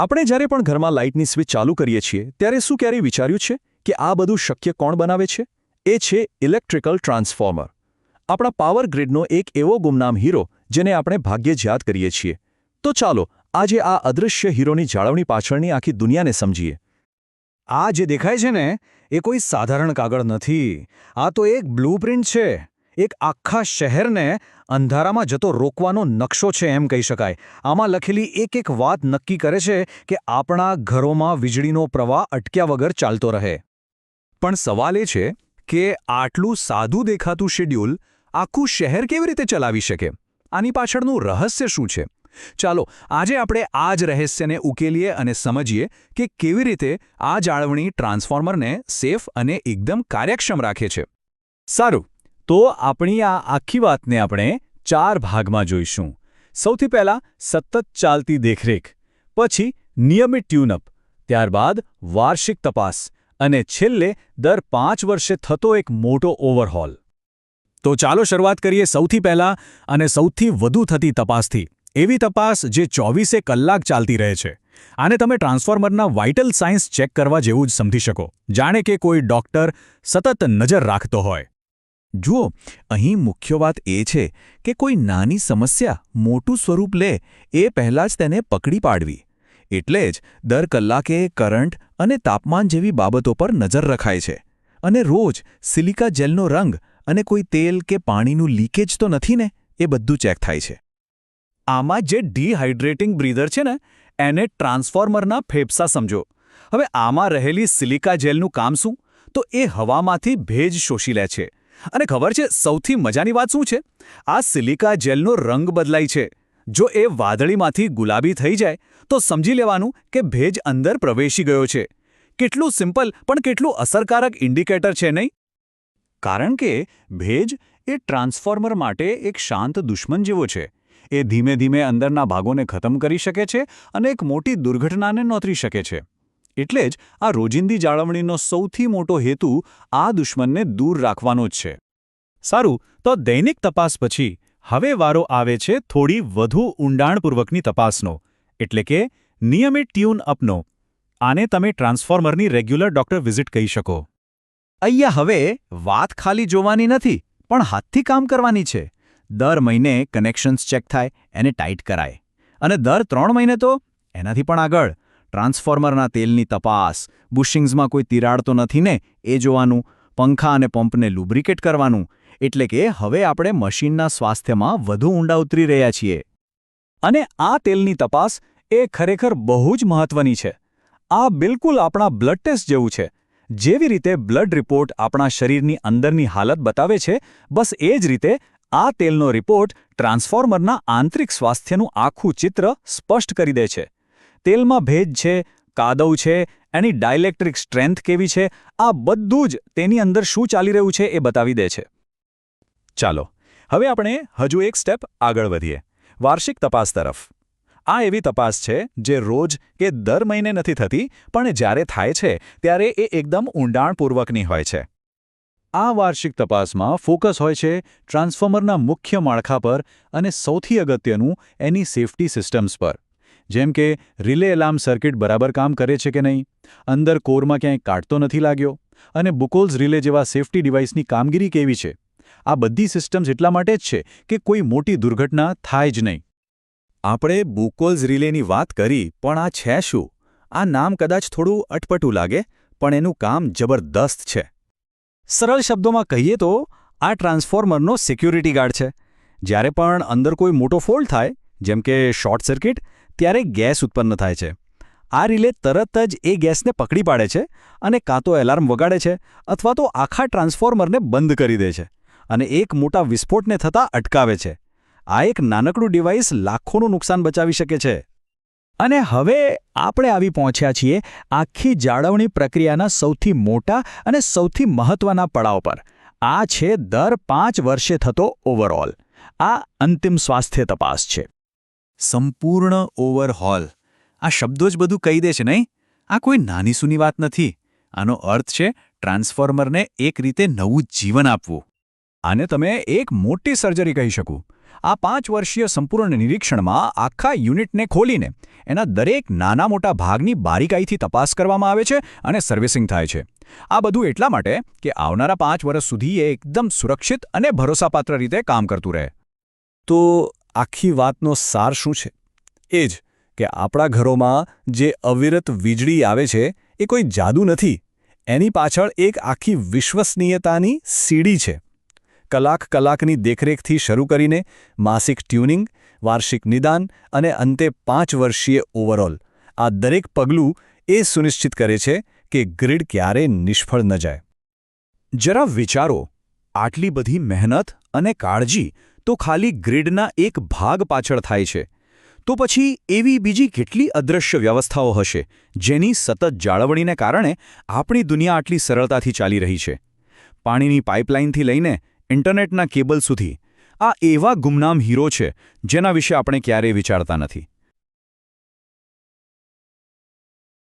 આપણે જ્યારે પણ ઘરમાં લાઇટની સ્વિચ ચાલુ કરીએ છીએ ત્યારે શું ક્યારેય વિચાર્યું છે કે આ બધું શક્ય કોણ બનાવે છે? એ છે ઇલેક્ટ્રિકલ ટ્રાન્સફોર્મર. આપણા પાવર ગ્રીડનો એક એવો ગુમનામ હીરો જેને આપણે ભાગ્યે જ યાદ કરીએ છીએ. તો ચાલો આજે આ અદૃશ્ય હીરોની જાળવણી પાછળની આખી દુનિયાને સમજીએ. આ જે દેખાય છે ને એ કોઈ સાધારણ કાગળ નથી. આ તો એક બ્લૂપ્રિન્ટ છે. એક આખા શહેરને અંધારામાં જતો રોકવાનો નકશો છે એમ કહી શકાય. આમાં લખેલી એક એક વાત નક્કી કરે છે કે આપણા ઘરોમાં વીજળીનો પ્રવાહ અટક્યા વગર ચાલતો રહે. પણ સવાલ એ છે કે આટલું સાદું દેખાતું શેડ્યુલ આખું શહેર કેવી રીતે ચલાવી શકે? આની પાછળનું રહસ્ય શું છે? ચાલો આજે આપણે આ જ રહસ્યને ઉકેલીએ અને સમજીએ કે કેવી રીતે આ જાળવણી ટ્રાન્સફોર્મરને સેફ અને એકદમ કાર્યક્ષમ રાખે છે. સારું, તો આપણી આ આખી વાતને આપણે 4 ભાગમાં જોઈશું. સૌથી પહેલાં સતત ચાલતી દેખરેખ, પછી નિયમિત ટ્યુનઅપ, ત્યારબાદ વાર્ષિક તપાસ અને છેલ્લે દર 5 વર્ષે થતો એક મોટો ઓવરહોલ. તો ચાલો શરૂઆત કરીએ સૌથી પહેલાં અને સૌથી વધુ થતી તપાસથી. એવી તપાસ જે 24 કલાક ચાલતી રહે છે. આને તમે ટ્રાન્સફોર્મરના વાઇટલ સાયન્સ ચેક કરવા જેવું જ સમજી શકો, જાણે કે કોઈ ડોક્ટર સતત નજર રાખતો હોય. જુઓ, અહીં મુખ્ય વાત એ છે કે કોઈ નાની સમસ્યા મોટું સ્વરૂપ લે એ પહેલાં જ તેને પકડી પાડવી. એટલે જ દર કલાકે કરંટ અને તાપમાન જેવી બાબતો પર નજર રખાય છે. અને રોજ સિલિકા જેલનો રંગ અને કોઈ તેલ કે પાણીનું લીકેજ તો નથી ને, એ બધું ચેક થાય છે. આમાં જે ડિહાઇડ્રેટિંગ બ્રીધર છે ને, એને ટ્રાન્સફોર્મરના ફેફસા સમજો. હવે આમાં રહેલી સિલિકા જેલનું કામ શું? તો એ હવામાંથી ભેજ શોષી લે છે. અને ખબર છે સૌથી મજાની વાત શું છે? આ સિલિકા જેલનો રંગ બદલાય છે. જો એ વાદળીમાંથી ગુલાબી થઈ જાય તો સમજી લેવાનું કે ભેજ અંદર પ્રવેશી ગયો છે. કેટલું સિમ્પલ પણ કેટલું અસરકારક ઇન્ડિકેટર છે નહીં? કારણ કે ભેજ એ ટ્રાન્સફોર્મર માટે એક શાંત દુશ્મન જેવો છે. એ ધીમે ધીમે અંદરના ભાગોને ખતમ કરી શકે છે અને એક મોટી દુર્ઘટનાને નોતરી શકે છે. એટલે જ આ રોજિંદી જાળવણીનો સૌથી મોટો હેતુ આ દુશ્મનને દૂર રાખવાનો જ છે. સારું, તો દૈનિક તપાસ પછી હવે વારો આવે છે થોડી વધુ ઊંડાણપૂર્વકની તપાસનો, એટલે કે નિયમિત ટ્યુન અપનો. આને તમે ટ્રાન્સફોર્મરની રેગ્યુલર ડોક્ટર વિઝિટ કહી શકો. અહીંયા હવે વાત ખાલી જોવાની નથી, પણ હાથથી કામ કરવાની છે. દર મહિને કનેક્શન્સ ચેક થાય, એને ટાઈટ કરાય. અને દર 3 મહિને તો એનાથી પણ આગળ ટ્રાન્સફોર્મરના તેલની તપાસ, બુશિંગ્સમાં કોઈ તિરાડ તો નથી ને એ જોવાનું, પંખા અને પંપને લુબ્રિકેટ કરવાનું. એટલે કે હવે આપણે મશીનના સ્વાસ્થ્યમાં વધુ ઊંડા ઉતરી રહ્યા છીએ. અને આ તેલની તપાસ એ ખરેખર બહુ જ મહત્વની છે. આ બિલકુલ આપણા બ્લડ ટેસ્ટ જેવું છે. જેવી રીતે બ્લડ રિપોર્ટ આપણા શરીરની અંદરની હાલત બતાવે છે, બસ એ જ રીતે આ તેલનો રિપોર્ટ ટ્રાન્સફોર્મરના આંતરિક સ્વાસ્થ્યનું આખું ચિત્ર સ્પષ્ટ કરી દે છે. તેલમાં ભેજ છે, કાદવ છે, એની ડાયલેક્ટ્રિક સ્ટ્રેન્થ કેવી છે, આ બધું જ તેની અંદર શું ચાલી રહ્યું છે એ બતાવી દે છે. ચાલો હવે આપણે હજુ એક સ્ટેપ આગળ વધીએ, વાર્ષિક તપાસ તરફ. આ એવી તપાસ છે જે રોજ કે દર મહિને નથી થતી, પણ જ્યારે થાય છે ત્યારે એ એકદમ ઊંડાણપૂર્વકની હોય છે. આ વાર્ષિક તપાસમાં ફોકસ હોય છે ટ્રાન્સફોર્મરના મુખ્ય માળખા પર અને સૌથી અગત્યનું એની સેફ્ટી સિસ્ટમ્સ પર. જેમ કે રિલે એલાર્મ સર્કિટ બરાબર કામ કરે છે કે નહીં, અંદર કોરમાં ક્યાંય કાટ તો નથી લાગ્યો, અને બુકોલ્સ રિલે જેવા સેફ્ટી ડિવાઇસની કામગીરી કેવી છે. આ બધી સિસ્ટમ્સ એટલા માટે જ છે કે કોઈ મોટી દુર્ઘટના થાય જ નહીં. આપણે બુકોલ્સ રિલેની વાત કરી, પણ આ છે શું? આ નામ કદાચ થોડું અટપટું લાગે, પણ એનું કામ જબરદસ્ત છે. સરળ શબ્દોમાં કહીએ તો આ ટ્રાન્સફોર્મરનો સિક્યુરિટી ગાર્ડ છે. જ્યારે પણ અંદર કોઈ મોટો ફોલ્ટ થાય, જેમ કે શોર્ટ સર્કિટ, ત્યારે ગેસ ઉત્પન્ન થાય છે. આ રિલે તરત જ એ ગેસને પકડી પાડે છે અને કાં તો એલાર્મ વગાડે છે અથવા તો આખા ટ્રાન્સફોર્મરને બંધ કરી દે છે અને એક મોટા વિસ્ફોટને થતાં અટકાવે છે. આ એક નાનકડું ડિવાઇસ લાખોનું નુકસાન બચાવી શકે છે. અને હવે આપણે આવી પહોંચ્યા છીએ આખી જાળવણી પ્રક્રિયાના સૌથી મોટા અને સૌથી મહત્વના પડાવ પર. આ છે દર 5 વર્ષે થતો ઓવરઓલ. આ અંતિમ સ્વાસ્થ્ય તપાસ છે. સંપૂર્ણ ઓવરહોલ. આ શબ્દો જ બધું કહી દે છે નહીં? આ કોઈ નાની સૂની વાત નથી. આનો અર્થ છે ટ્રાન્સફોર્મરને એક રીતે નવું જીવન આપવું. આને તમે એક મોટી સર્જરી કહી શકો. આ 5 વર્ષીય સંપૂર્ણ નિરીક્ષણમાં આખા યુનિટને ખોલીને એના દરેક નાના મોટા ભાગની બારીકાઈથી તપાસ કરવામાં આવે છે અને સર્વિસિંગ થાય છે. આ બધું એટલા માટે કે આવનારા 5 વર્ષ સુધી એ એકદમ સુરક્ષિત અને ભરોસાપાત્ર રીતે કામ કરતું રહે. તો આખી વાતનો સાર શું છે? એ જ કે આપણા ઘરોમાં જે અવિરત વીજળી આવે છે એ કોઈ જાદુ નથી. એની પાછળ એક આખી વિશ્વસનીયતાની સીડી છે. કલાકની દેખરેખથી શરૂ કરીને માસિક ટ્યુનિંગ, વાર્ષિક નિદાન અને અંતે 5 વર્ષીય ઓવરઓલ, આ દરેક પગલું એ સુનિશ્ચિત કરે છે કે ગ્રીડ ક્યારેય નિષ્ફળ ન જાય. જરા વિચારો, આટલી બધી મહેનત અને કાળજી તો ખાલી ગ્રીડના એક ભાગ પાછળ થાય છે. તો પછી એવી બીજી કેટલી અદૃશ્ય વ્યવસ્થાઓ હશે જેની સતત જાળવણીને કારણે આપણી દુનિયા આટલી સરળતાથી ચાલી રહી છે. પાણીની પાઇપલાઇનથી લઈને ઇન્ટરનેટના કેબલ સુધી આ એવા ગુમનામ હીરો છે જેના વિશે આપણે ક્યારેય વિચારતા નથી.